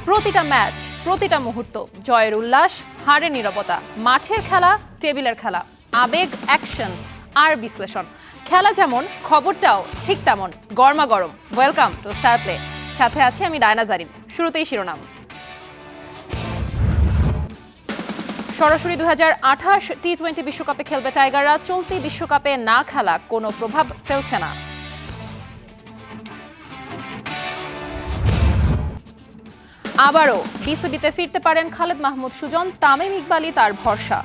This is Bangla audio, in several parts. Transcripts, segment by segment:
প্রতিটা ম্যাচ, প্রতিটা মুহূর্ত, জয়ের উল্লাস, হারের নীরবতা, মাঠের খেলা, টেবিলের খেলা, আবেগ, অ্যাকশন আর বিশ্লেষণ। খেলা যেমন, খবরটাও ঠিক তেমন গরমাগরম। Welcome to Star Play. সাথে আছি আমি ডায়না জারিন। শুরুতেই শিরোনাম। সরাসরি 2028 টি-20 বিশ্বকাপে খেলবে টাইগাররা। চলতি বিশ্বকাপে না খেলা কোনো প্রভাব ফেলছে না। আবারও বিসিবিতে ফিরতে পারেন খালেদ মাহমুদ সুজন, তামিম ইকবালই তার ভরসা।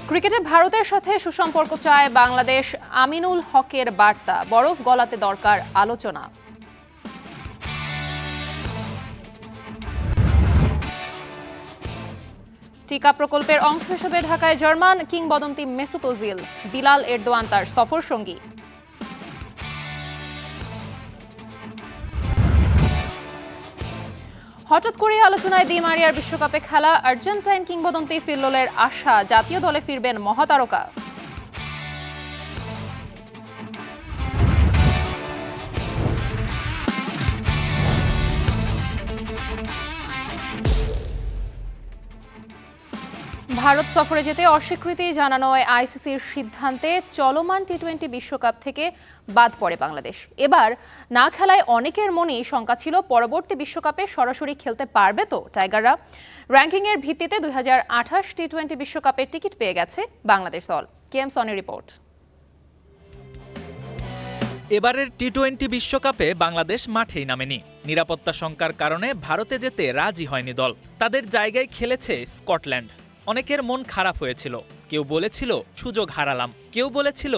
ক্রিকেটে ভারতের সাথে সুসম্পর্ক চায় বাংলাদেশ। আমিনুল হকের বার্তা, বরফ গলাতে দরকার আলোচনা। টিকা প্রকল্পের অংশ হিসেবে ঢাকায় জার্মান কিংবদন্তি মেসুত ওজিল, বিলাল এরদোয়ান তার সফর সঙ্গী। হঠাৎ করে আলোচনায় দি মারিয়ার বিশ্বকাপে খেলা। আর্জেন্টাইন কিংবদন্তি ফিরলোলের আশা, জাতীয় দলে ফিরবেন মহাতারকা। ভারত সফরে যেতে অস্বীকৃতি জানানোয় আইসিসির সিদ্ধান্তে চলমান টি-20 বিশ্বকাপ থেকে বাদ পড়ে বাংলাদেশ। এবার না খেলায় অনেকের মনেই শঙ্কা ছিল, পরবর্তী বিশ্বকাপে সরাসরি খেলতে পারবে তো টাইগাররা। র্যাঙ্কিংয়ের ভিত্তিতে 2028 টি-20 বিশ্বকাপের টিকিট পেয়ে গেছে বাংলাদেশ দল। KM Sony report. এবারের টি-20 বিশ্বকাপে বাংলাদেশ মাঠেই নামেনি। নিরাপত্তা শঙ্কার কারণে ভারতে যেতে রাজি হয়নি দল। তাদের জায়গায় খেলেছে স্কটল্যান্ড। অনেকের মন খারাপ হয়েছিল, কেউ বলেছিল সুযোগ হারালাম, কেউ বলেছিল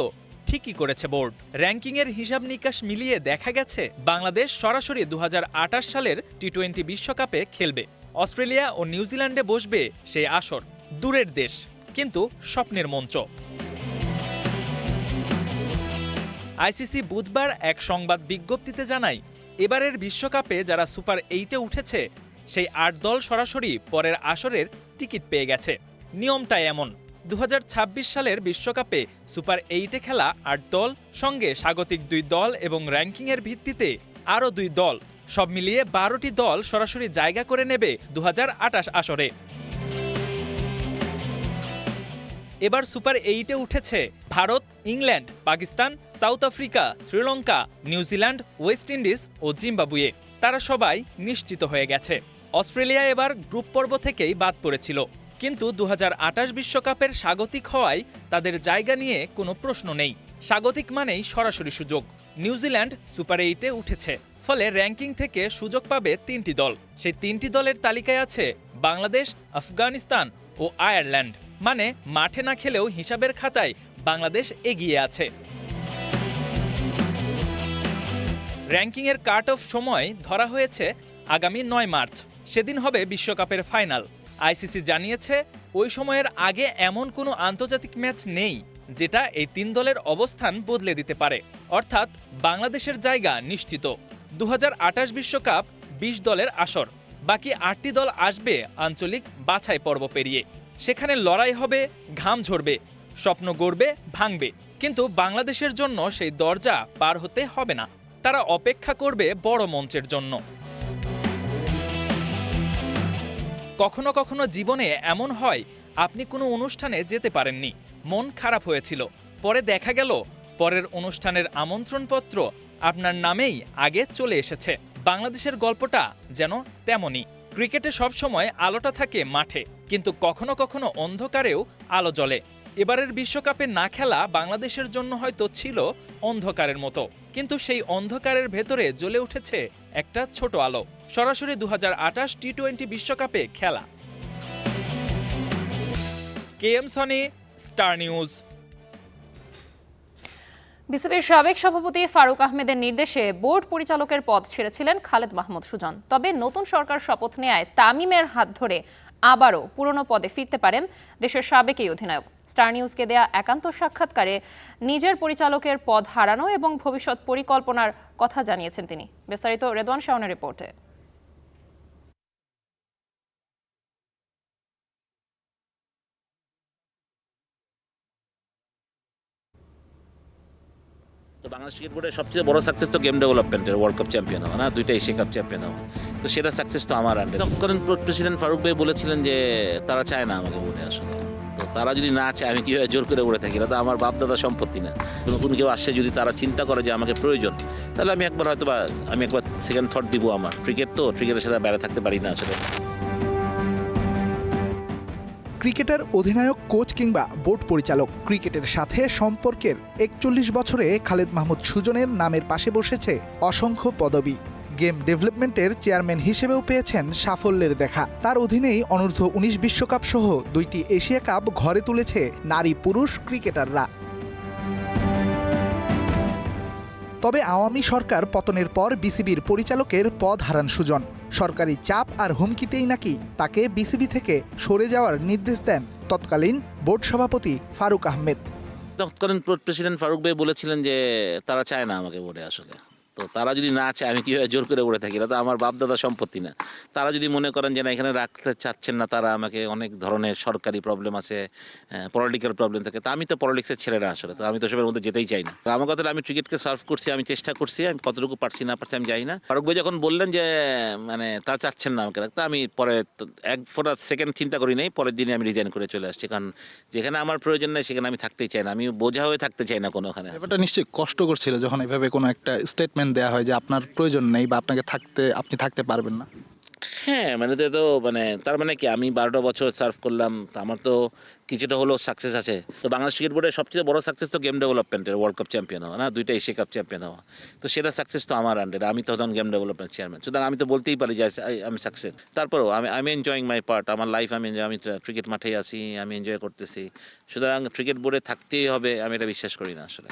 ঠিকই করেছে বোর্ড। র্যাঙ্কিংয়ের হিসাব নিকাশ মিলিয়ে দেখা গেছে বাংলাদেশ সরাসরি 2028 সালের টি-20 বিশ্বকাপে খেলবে। অস্ট্রেলিয়া ও নিউজিল্যান্ডে বসবে সেই আসর। দূরের দেশ, কিন্তু স্বপ্নের মঞ্চ। আইসিসি বুধবার এক সংবাদ বিজ্ঞপ্তিতে জানায়, এবারের বিশ্বকাপে যারা সুপার 8-এ উঠেছে সেই 8 দল সরাসরি পরের আসরের টিকিট পেয়ে গেছে। নিয়মটা এমন, 2026 সালের বিশ্বকাপে সুপার 8-এ খেলা 8 দল, সঙ্গে স্বাগতিক 2 দল এবং র্যাঙ্কিংয়ের ভিত্তিতে আরও 2 দল, সব মিলিয়ে 12টি দল সরাসরি জায়গা করে নেবে 2028 আসরে। এবার সুপার 8-এ উঠেছে Bharat, England, Pakistan, South Africa, Sri Lanka, New Zealand, West Indies ও জিম্বাবুয়ে। তারা সবাই নিশ্চিত হয়ে গেছে। অস্ট্রেলিয়া এবার গ্রুপ পর্ব থেকেই বাদ পড়েছিল, কিন্তু 2028 বিশ্বকাপের স্বাগতিক হওয়ায় তাদের জায়গা নিয়ে কোনো প্রশ্ন নেই। স্বাগতিক মানেই সরাসরি সুযোগ। নিউজিল্যান্ড সুপার 8-এ উঠেছে, ফলে র্যাঙ্কিং থেকে সুযোগ পাবে 3টি দল। সেই 3টি দলের তালিকায় আছে বাংলাদেশ, আফগানিস্তান ও আয়ারল্যান্ড। মানে মাঠে না খেলেও হিসাবের খাতায় বাংলাদেশ এগিয়ে আছে। র্যাঙ্কিংয়ের কাট অফ সময় ধরা হয়েছে আগামী 9 মার্চ। সেদিন হবে বিশ্বকাপের ফাইনাল। আইসিসি জানিয়েছে, ওই সময়ের আগে এমন কোনো আন্তর্জাতিক ম্যাচ নেই যেটা এই 3 দলের অবস্থান বদলে দিতে পারে। অর্থাৎ বাংলাদেশের জায়গা নিশ্চিত। 2028 বিশ্বকাপ 20 দলের আসর, বাকি 8টি দল আসবে আঞ্চলিক বাছাই পর্ব পেরিয়ে। সেখানে লড়াই হবে, ঘাম ঝরবে, স্বপ্ন গড়বে, ভাঙবে। কিন্তু বাংলাদেশের জন্য সেই দরজা পার হতে হবে না। তারা অপেক্ষা করবে বড় মঞ্চের জন্য। কখনো কখনো জীবনে এমন হয়, আপনি কোনো অনুষ্ঠানে যেতে পারেননি, মন খারাপ হয়েছিল, পরে দেখা গেল পরের অনুষ্ঠানের আমন্ত্রণপত্র আপনার নামেই আগে চলে এসেছে। বাংলাদেশের গল্পটা যেন তেমনই। ক্রিকেটে সবসময় আলোটা থাকে মাঠে, কিন্তু কখনো কখনো অন্ধকারেও আলো জ্বলে। এবারের বিশ্বকাপে না খেলা বাংলাদেশের জন্য হয়তো ছিল অন্ধকারের মতো, কিন্তু সেই অন্ধকারের ভেতরে জ্বলে উঠেছে একটা ছোট আলো। সরাসরি 2028 টি-20 বিশ্বকাপে খেলা। KM Sony, star news. বিসিবির সাবেক সভাপতি ফারুক আহমেদের নির্দেশে বোর্ড পরিচালকের পদ ছেড়েছিলেন খালেদ মাহমুদ সুজন। তবে নতুন সরকার শপথ নেয় তামিমের হাত ধরে আবারও পুরনো পদে ফিরতে পারেন দেশের সাবেক এই অধিনায়ক। স্টার নিউজকে দেয়া একান্ত সাক্ষাৎকারে নিজের পরিচালকের পদ হারানো এবং ভবিষ্যৎ পরিকল্পনার কথা জানিয়েছেন তিনি। বিস্তারিত রেদওয়ান শাওনের রিপোর্টে। তো বাংলাদেশ ক্রিকেট বোর্ডের সবচেয়ে বড় সাকসেস তো গেম ডেভেলপমেন্টের ওয়ার্ল্ড কাপ চ্যাম্পিয়ন হওয়া না, 2টা এশিয়া কাপ চ্যাম্পিয়ন হওয়া। তো সেটা সাকসেস তো আমার আন্ডারে। তৎকালীন প্রেসিডেন্ট ফারুক ভাই বলেছিলেন যে তারা চায় না আমাকে বোর্ডে আসলে। তো তারা যদি না চায় আমি কীভাবে জোর করে বলে থাকি, এটা তো আমার বাপদাদা সম্পত্তি না। নতুন কেউ আসছে যদি তারা চিন্তা করে যে আমাকে প্রয়োজন, তাহলে আমি একবার সেকেন্ড থট দিব। আমার ক্রিকেট তো ক্রিকেটের সাথে বাইরে থাকতে পারি না আসলে। ক্রিকেটের অধিনায়ক, কোচ কিংবা বোর্ড পরিচালক, ক্রিকেটের সাথে সম্পর্কের 41 বছরে খালেদ মাহমুদ সুজনের নামের পাশে বসেছে অসংখ্য পদবি। গেম ডেভেলপমেন্টের চেয়ারম্যান হিসেবেও পেয়েছেন সাফল্যের দেখা। তার অধীনেই অনূর্ধ্ব 19 বিশ্বকাপ সহ 2টি এশিয়া কাপ ঘরে তুলেছে নারী পুরুষ ক্রিকেটাররা। তবে আওয়ামী সরকার পতনের পর বিসিবির পরিচালকের পদ হারান সুজন। সরকারি চাপ আর হুমকিতেই নাকি তাকে বিসিবি থেকে সরে যাওয়ার নির্দেশ দেন তৎকালীন বোর্ড সভাপতি ফারুক আহমেদ। তৎকালীন প্রেসিডেন্ট ফারুক ভাই বলেছিলেন যে তারা চায় না আমাকে বোর্ডে আসলে। তো তারা যদি না চায় আমি কীভাবে জোর করে বলে থাকি, এটা তো আমার বাপদাদা সম্পত্তি না। তারা যদি মনে করেন যে না এখানে রাখতে চাচ্ছেন না, তারা আমাকে অনেক ধরনের সরকারি প্রবলেম আছে, পলিটিক্যাল প্রবলেম থাকে, তা আমি তো পলিটিক্সের ছেলে না আসলে। তো আমি তো সবের মধ্যে যেতেই চাই না। আমার কথা আমি ক্রিকেটকে সার্ভ করছি, আমি চেষ্টা করছি, আমি কতটুকু পারছি না পারছি আমি জানি না। ফারুক ভাই যখন বললেন যে তারা চাচ্ছেন না আমাকে রাখতে, আমি পরে এক ফোটা সেকেন্ড চিন্তা করি নাই, পরের দিনে আমি রিজাইন করে চলে আসছি। কারণ যেখানে আমার প্রয়োজন নেই সেখানে আমি থাকতেই চাই না, আমি বোঝা হয়ে থাকতে চাই না কোনোখানে। ব্যাপারটা নিশ্চয়ই কষ্ট করছিল যখন এভাবে কোনো একটা স্টেটমেন্ট দেওয়া হয় যে আপনার প্রয়োজন নেই বা আপনি থাকতে পারবেন না। হ্যাঁ, তার মানে কি, আমি 12টা বছর সার্ভ করলাম, তো আমার তো কিছুটা হলেও সাকসেস আছে। তো বাংলাদেশ ক্রিকেট বোর্ডের সবচেয়ে বড় সাকসেস তো গেম ডেভেলপমেন্টের ওয়ার্ল্ড কাপ চ্যাম্পিয়ন হওয়া না, 2টা এশিয়া কাপ চ্যাম্পিয়ন হওয়া। তো সেটা সাকসেস তো আমার আন্ডারে, আমি তখন গেম ডেভেলপমেন্ট চেয়ারম্যান। সুতরাং আমি তো বলতেই পারি যে আমি সাকসেস। তারপরেও আমি এনজয়িং মাই পার্ট, আমার লাইফ আমি ক্রিকেট মাঠেই আছি, আমি এনজয় করতেছি। সুতরাং ক্রিকেট বোর্ডে থাকতেই হবে আমি এটা বিশ্বাস করি না আসলে।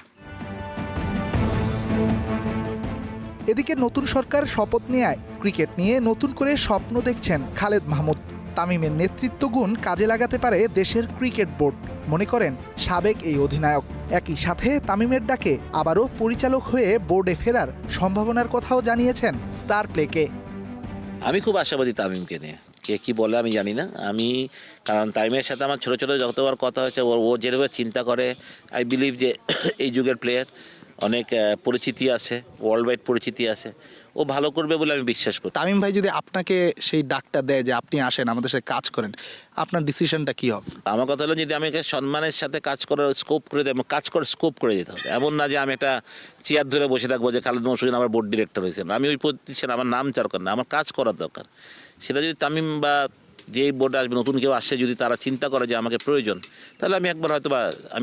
এদিকে নতুন সরকার শপথ নেয় ক্রিকেট নিয়ে নতুন করে স্বপ্ন দেখছেন খালেদ মাহমুদ। তামিমের নেতৃত্বগুণ কাজে লাগাতে পারে দেশের ক্রিকেট বোর্ড, মনে করেন সাবেক এই অধিনায়ক। একই সাথে তামিমের ডাকে আবারও পরিচালক হয়ে বোর্ডে ফেরার সম্ভাবনার কথাও জানিয়েছেন স্টার প্লেকে। আমি খুব আশাবাদী তামিমকে নিয়ে। কে কী বলে আমি জানি না, কারণ তামিমের সাথে আমার ছোটো ছোটো যতবার কথা হয়েছে, ও যেভাবে চিন্তা করে, আই বিলিভ যে এই যুগের প্লেয়ার, অনেক পরিচিতি আছে, ওয়ার্ল্ড ওয়াইড পরিচিতি আছে, ও ভালো করবে বলে আমি বিশ্বাস করি। তামিম ভাই যদি আপনাকে সেই ডাকটা দেয় যে আপনি আসেন আমাদের সাথে কাজ করেন, আপনার ডিসিশনটা কি হবে? আমার কথা হলো, যদি আমাকে সম্মানের সাথে কাজ করার স্কোপ করে দেয়, কাজ করার স্কোপ করে যেতে হবে। এমন না যে আমি একটা চেয়ার ধরে বসে থাকবো যে খালেদ মাহমুদ সুজন আমার বোর্ড ডিরেক্টর হয়েছেন, আমি ওই প্রতিষ্ঠান, আমার নাম দরকার না, আমার কাজ করার দরকার। সেটা যদি তামিম বা যেই বোর্ডে আসবে নতুন কেউ আসছে যদি তারা চিন্তা করে যে আমাকে প্রয়োজন, তাহলে আমি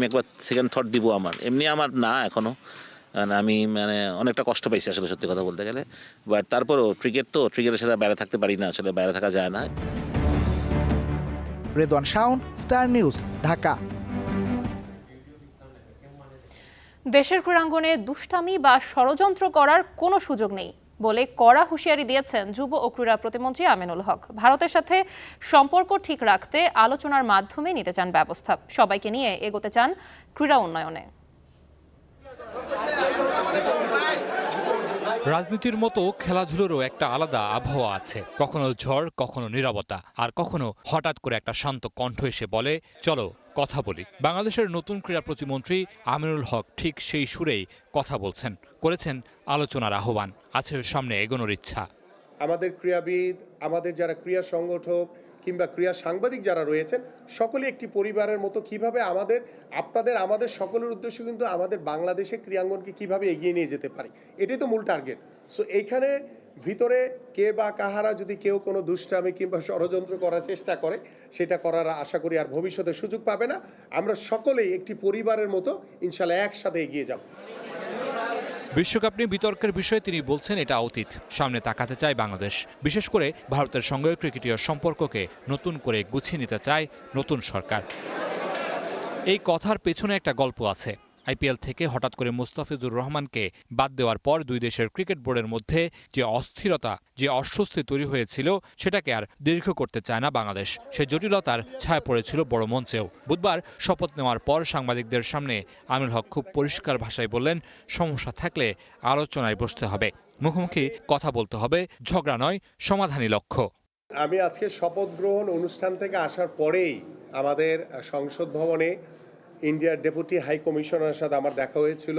একবার সেকেন্ড থট দিব। আমার এমনি আমার না এখনও, আমি অনেকটা কষ্ট পাইছি আসলে সত্যি কথা বলতে গেলে। বাট তারপরও ক্রিকেট তো ক্রিকেটের সাথে বাইরে থাকতে পারি না আসলে, বাইরে থাকা যায় না। Redwan Shaon, star News, Dhaka. দেশের ক্রীড়াঙ্গনে দুষ্টামি বা ষড়যন্ত্র করার কোনো সুযোগ নেই বলে কড়া হুঁশিয়ারি দিয়েছেন যুব ও ক্রীড়া প্রতিমন্ত্রী আমিনুল হক। ভারতের সাথে সম্পর্ক ঠিক রাখতে আলোচনার মাধ্যমে নিতে চান ব্যবস্থা। সবাইকে নিয়ে এগোতে চান ক্রীড়া উন্নয়নে। রাজনীতির মতো খেলাধুলোরও একটা আলাদা আবহাওয়া আছে, কখনো ঝড়, কখনো নীরবতা, আর কখনো হঠাৎ করে একটা শান্ত কণ্ঠ এসে বলে চলো কথা বলি। বাংলাদেশের নতুন ক্রীড়া প্রতিমন্ত্রী আমিনুল হক ঠিক সেই সুরেই কথা বলছেন, করেছেন আলোচনার আহ্বান, আছে সামনে এগোনোর ইচ্ছা। আমাদের ক্রীড়াবিদ, আমাদের যারা ক্রীড়া সংগঠক কিংবা ক্রীড়া সাংবাদিক যারা রয়েছেন, সকলে একটি পরিবারের মতো কিভাবে আমাদের সকলের উদ্দেশ্য কিন্তু আমাদের বাংলাদেশের ক্রীড়াঙ্গনকে কিভাবে এগিয়ে নিয়ে যেতে পারি, এটাই তো মূল টার্গেট। সো এইখানে ভিতরে কে বা কাহারা যদি কেউ কোনো দুষ্টামি কিংবা ষড়যন্ত্র করার চেষ্টা করে, সেটা করার আশা করি আর ভবিষ্যতে সুযোগ পাবে না। আমরা সকলেই একটি পরিবারের মতো ইনশাল্লাহ একসাথে এগিয়ে যাব। বিশ্বকাপ নিয়ে বিতর্কের বিষয়ে তিনি বলছেন এটা অতীত, সামনে তাকাতে চায় বাংলাদেশ। বিশেষ করে ভারতের সঙ্গে ক্রিকেটীয় সম্পর্ককে নতুন করে গুছিয়ে নিতে চায় নতুন সরকার। এই কথার পেছনে একটা গল্প আছে। আইপিএল থেকে হঠাৎ করে মুস্তাফিজুর রহমানকে বাদ দেওয়ার পর দুই দেশের ক্রিকেট বোর্ডের মধ্যে যে অস্থিরতা, যে অস্বস্তি তৈরি হয়েছিল, সেটাকে আর দীর্ঘ করতে চায় না বাংলাদেশ। সে জটিলতার ছায়া পড়েছিল বড় মঞ্চেও। বুধবার শপথ নেওয়ার পর সাংবাদিকদের সামনে আমিনুল হক খুব পরিষ্কার ভাষায় বললেন, সমস্যা থাকলে আলোচনায় বসতে হবে, মুখোমুখি কথা বলতে হবে, ঝগড়া নয়, সমাধানই লক্ষ্য। আমি আজকে শপথ গ্রহণ অনুষ্ঠান থেকে আসার পরেই আমাদের সংসদ ভবনে ইন্ডিয়ার ডেপুটি হাই কমিশনারের সাথে আমার দেখা হয়েছিল।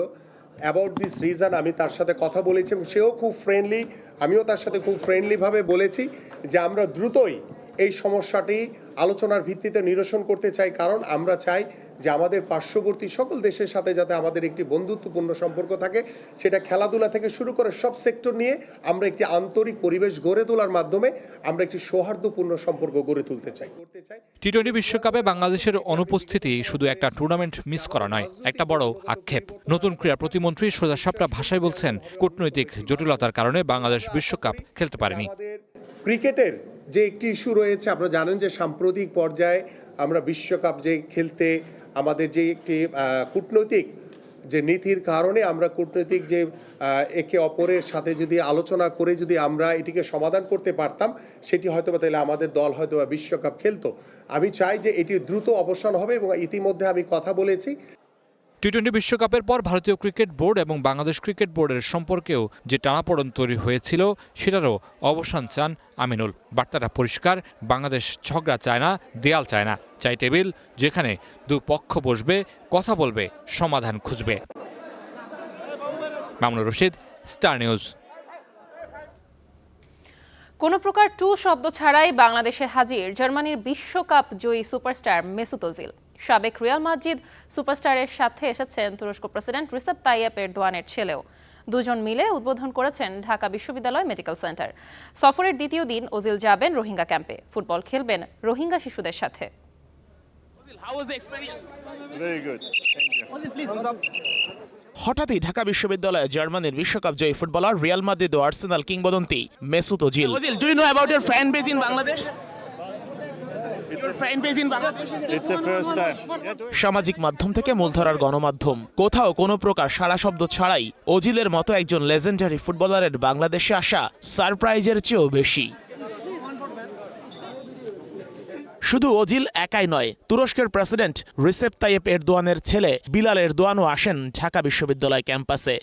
অ্যাবাউট দিস রিজন আমি তার সাথে কথা বলেছি এবং সেও খুব ফ্রেন্ডলি, আমিও তার সাথে খুব ফ্রেন্ডলিভাবে বলেছি যে আমরা দ্রুতই এই সমস্যাটি আলোচনার ভিত্তিতে নিরসন করতে চাই, কারণ আমরা চাই যে আমাদের পার্শ্ববর্তী সকল দেশের সাথে যাতে আমাদের একটি বন্ধুত্বপূর্ণ সম্পর্ক থাকে, সেটা খেলাধুলা থেকে শুরু করে সব সেক্টর নিয়ে আমরা একটি আন্তরিক পরিবেশ গড়ে তোলার মাধ্যমে আমরা একটি সৌহার্দ্যপূর্ণ সম্পর্ক গড়ে তুলতে চাই। টি-20 বিশ্বকাপে বাংলাদেশের অনুপস্থিতি শুধু একটা টুর্নামেন্ট মিস করা নয়, একটা বড় আক্ষেপ। নতুন ক্রীড়া প্রতিমন্ত্রী সোজাসাপটা ভাষায় বলছেন, কূটনৈতিক জটিলতার কারণে বাংলাদেশ বিশ্বকাপ খেলতে পারেনি। ক্রিকেটের যে একটি ইস্যু রয়েছে, আপনারা জানেন যে সাম্প্রতিক পর্যায়ে আমরা বিশ্বকাপ যে খেলতে আমাদের যে একটি কূটনৈতিক যে নীতির কারণে আমরা কূটনৈতিক যে একে অপরের সাথে যদি আলোচনা করে যদি আমরা এটিকে সমাধান করতে পারতাম, সেটি হয়তো বা তাহলে আমাদের দল হয়তো বা বিশ্বকাপ খেলতো। আমি চাই যে এটি দ্রুত অবসান হবে এবং ইতিমধ্যে আমি কথা বলেছি। টি-20 বিশ্বকাপের পর ভারতীয় ক্রিকেট বোর্ড এবং বাংলাদেশ ক্রিকেট বোর্ডের সম্পর্কেও যে টানাপোড়েন তৈরি হয়েছিল সেটারও অবসান চান আমিনুল। বার্তাটা পরিষ্কার, বাংলাদেশ ঝগড়া চায় না, দেয়াল চায় না, চাই টেবিল যেখানে দুপক্ষ বসবে, কথা বলবে, সমাধান খুঁজবে। Mamunur Rashid, star news. কোনো প্রকার টু শব্দ ছাড়াই বাংলাদেশে হাজির জার্মানির বিশ্বকাপ জয়ী সুপারস্টার মেসুত ওজিল। সাবেক রিয়াল মাদ্রিদ সুপারস্টারের সাথে এসেছেন তুরস্ক প্রেসিডেন্ট রিসেপ তাইয়েপ এরদোয়ানের ছেলেও। দুজন মিলে উদ্বোধন করেছেন ঢাকা বিশ্ববিদ্যালয় মেডিকেল সেন্টার। সফরের দ্বিতীয় দিন ওজিল যাবেন রোহিঙ্গা ক্যাম্পে, ফুটবল খেলবেন রোহিঙ্গা শিশুদের সাথে। হঠাৎই ঢাকা বিশ্ববিদ্যালয়ে জার্মানির বিশ্বকাপ জয়ী ফুটবলার রিয়াল মাদ্রিদ ও আর্সেনাল কিংবদন্তি Mesut Ozil. Do you know about your fan base in Bangladesh? Your fan base in Bangladesh? It's the first time. সামাজিক মাধ্যম থেকে মূলধারার গণমাধ্যম, কোথাও কোনো প্রকার সাড়া শব্দ ছাড়াই ওজিলের মতো একজন লেজেন্ডারি ফুটবলারের বাংলাদেশে আসা সারপ্রাইজের চেয়েও বেশি। শুধু ওজিল একাই নয়, তুরস্কের প্রেসিডেন্ট রিসেপ তাইয়েপ এরদোয়ানের ছেলে বিলাল এরদোয়ানও আসেন ঢাকা বিশ্ববিদ্যালয় ক্যাম্পাসে।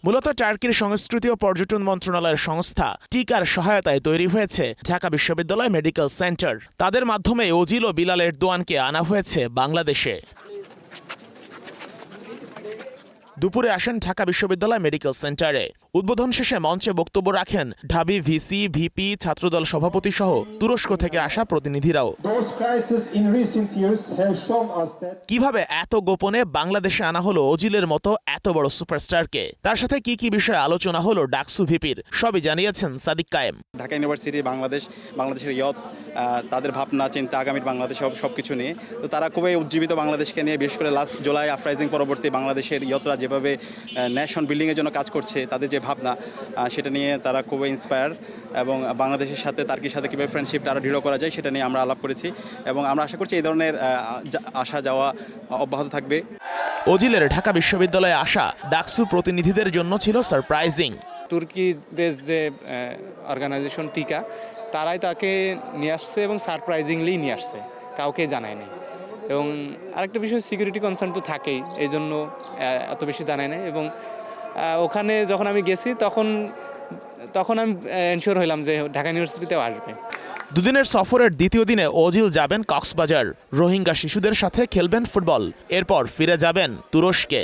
মূলত টার্কির সংস্কৃতি ও পর্যটন মন্ত্রণালয়ের সংস্থা টিকার সহায়তায় তৈরি হয়েছে ঢাকা বিশ্ববিদ্যালয় মেডিকেল সেন্টার। তাদের মাধ্যমে ওজিল ও বিলাল এরদোয়ানকে আনা হয়েছে বাংলাদেশে। দুপুরে আসেন ঢাকা বিশ্ববিদ্যালয় মেডিকেল সেন্টারে। উদ্বোধন শেষে মঞ্চে বক্তব্য রাখেন ঢাবি ভিসি, ভিপি, ছাত্রদল সভাপতি সহ তুরস্ক থেকে আসা প্রতিনিধিরাও। কিভাবে এত গোপনে বাংলাদেশে আনা হলো ওজিলের মতো এত বড় সুপারস্টারকে, তার সাথে কি কি বিষয়ে আলোচনা হলো ডাকসু ভিপির, সবই জানিয়েছেন সাদিক কায়েম। ঢাকা ইউনিভার্সিটি বাংলাদেশের ইয়ত, তাদের ভাবনা চিন্তা আগামীর বাংলাদেশ সবকিছু নিয়ে, তো তারা খুবই উজ্জীবিত বাংলাদেশকে নিয়ে। বিশেষ করে লাস্ট জুলাই আপরাইজিং পরবর্তী বাংলাদেশের ইয়তরা যেভাবে ন্যাশন বিল্ডিংয়ের জন্য কাজ করছে, তাদের যে ভাবনা, সেটা নিয়ে তারা খুবই ইন্সপায়ার এবং বাংলাদেশের সাথে তার্কির সাথে কীভাবে ফ্রেন্ডশিপটা আরও দৃঢ় করা যায় সেটা নিয়ে আমরা আলাপ করেছি এবং আমরা আশা করছি এই ধরনের আসা যাওয়া অব্যাহত থাকবে। ওজিলের ঢাকা বিশ্ববিদ্যালয়ে আসা ডাকসু প্রতিনিধিদের জন্য ছিল সারপ্রাইজিং। তুর্কি বেস যে অর্গানাইজেশন টিকা, তারাই তাকে নিয়ে আসছে এবং সারপ্রাইজিংলি নিয়ে আসছে, কাউকে জানায়নি। এবং আরেকটা বিষয়, সিকিউরিটি কনসার্ন তো থাকেই, এই জন্য এত বেশি জানায় না। এবং ওখানে যখন আমি গেছি তখন আমি এনশিওর হইলাম যে ঢাকা ইউনিভার্সিটিতেও আসবে। দুদিনের সফরের দ্বিতীয় দিনে ওজিল যাবেন কক্সবাজার, রোহিঙ্গা শিশুদের সাথে খেলবেন ফুটবল, এরপর ফিরে যাবেন তুরস্কে।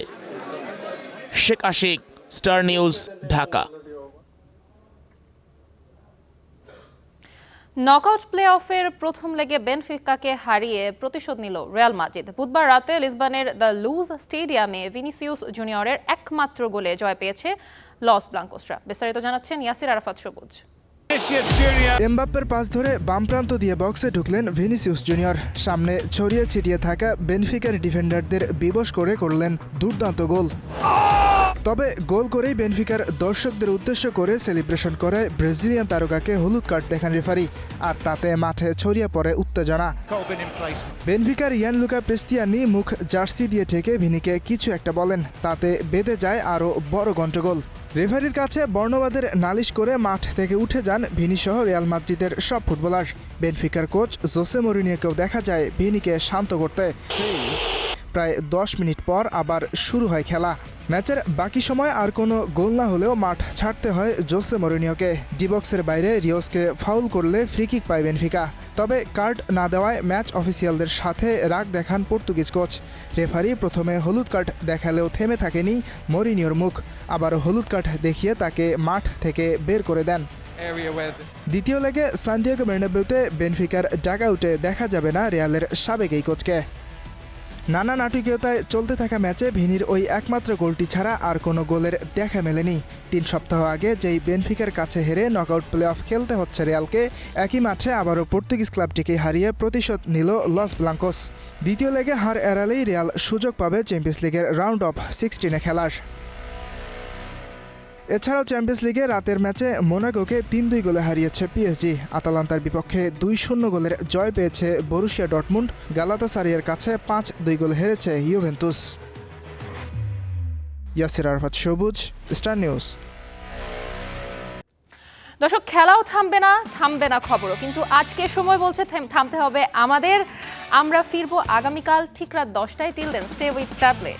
Sheikh Ashiq, Star News, Dhaka. Knockout play অফের প্রথম লেগে বেনফিকাকে হারিয়ে প্রতিশোধ নিল রিয়াল মাদ্রিদ। বুধবার রাতে লিসবনের দ্য লুজ স্টেডিয়ামে ভিনিসিয়াস জুনিয়রের একমাত্র গোলে জয় পেয়েছে লস ব্লাঙ্কোসরা। বিস্তারিত জানাচ্ছেন ইয়াসির আরাফাত সবুজ। এমবাপ্পের পাস ধরে বাম প্রান্ত দিয়ে বক্সে ঢুকলেন ভিনিসিয়াস জুনিয়র। সামনে ছড়িয়ে ছিটিয়ে থাকা বেনফিকার ডিফেন্ডারদের বিবশ করে করলেন দুর্দান্ত গোল। তবে গোল করেই বেনফিকার দর্শকদের উদ্দেশ্য করে সেলিব্রেশন করে ব্রাজিলিয়ান তারকাকে হলুদ কার্ড দেখান রেফারি, আর তাতে মাঠে ছড়িয়ে পড়ে উত্তেজনা। বেনফিকার ইয়ানলুকা পেস্তিয়ানি মুখ জার্সি দিয়ে ঢেকে ভিনিকে কিছু একটা বলেন, তাতে বেঁধে যায় আরও বড় গন্ডগোল। রেফারির কাছে বর্ণবাদের নালিশ করে মাঠ থেকে উঠে যান ভিনিসহ রিয়াল মাদ্রিদের সব ফুটবলার। বেনফিকার কোচ জোসে মরিনিয়োকেও দেখা যায় ভিনিকে শান্ত করতে। প্রায় 10 মিনিট পর আবার শুরু হয় খেলা। ম্যাচের বাকি সময় আর কোনো গোল না হলেও মাঠ ছাড়তে হয় জোসে মরিনিওকে। ডি বক্সের বাইরে রিওসকে ফাউল করলে ফ্রি কিক পায় বেনফিকা। তবে কার্ড না দেওয়ায় ম্যাচ অফিসিয়ালদের সাথে রাগ দেখান পর্তুগিজ কোচ। রেফারি প্রথমে হলুদ কার্ড দেখালেও থেমে থাকেনি মরিনিওর মুখ, আবারও হলুদ কার্ড দেখিয়ে তাকে মাঠ থেকে বের করে দেন। দ্বিতীয় লেগে সান্তিয়াগো বার্নাবেউতে বেনফিকার ডাগআউটে দেখা যাবে না রিয়ালের সাবেক এই কোচকে। নানা নাটকীয়তায় চলতে থাকা ম্যাচে ভিনির ওই একমাত্র গোলটি ছাড়া আর কোনো গোলের দেখা মেলেনি। 3 সপ্তাহ আগে যেই বেনফিকার কাছে হেরে নকআউট প্লে অফ খেলতে হচ্ছে রিয়ালকে, একই মাঠে আবারও পর্তুগিজ ক্লাবটিকে হারিয়ে প্রতিশোধ নিল লস ব্লাঙ্কোস। দ্বিতীয় লেগে হার এড়ালেই রিয়াল সুযোগ পাবে চ্যাম্পিয়ন্স লিগের রাউন্ড অফ 16-এ খেলার। এছাড়াও চ্যাম্পিয়ন্স লিগে রাতের ম্যাচে মোনাকোকে 3-2 গোলে হারিয়েছে পিএসজি। আতালান্তার বিপক্ষে 2-0 গোলের জয় পেয়েছে বরুশিয়া ডর্টমুন্ড। গালাতাসারাইয়ের কাছে 5-2 গোলে হেরেছে ইউভেন্তুস। ইয়াসির আরাফাত সবুজ, স্টার নিউজ। দর্শক, খেলাও থামবে না খবরও, কিন্তু আজকে সময় বলছে থামতে হবে আমাদের। আমরা ফিরবো আগামীকাল ঠিক রাত 10টায়। Till then stay with Star play.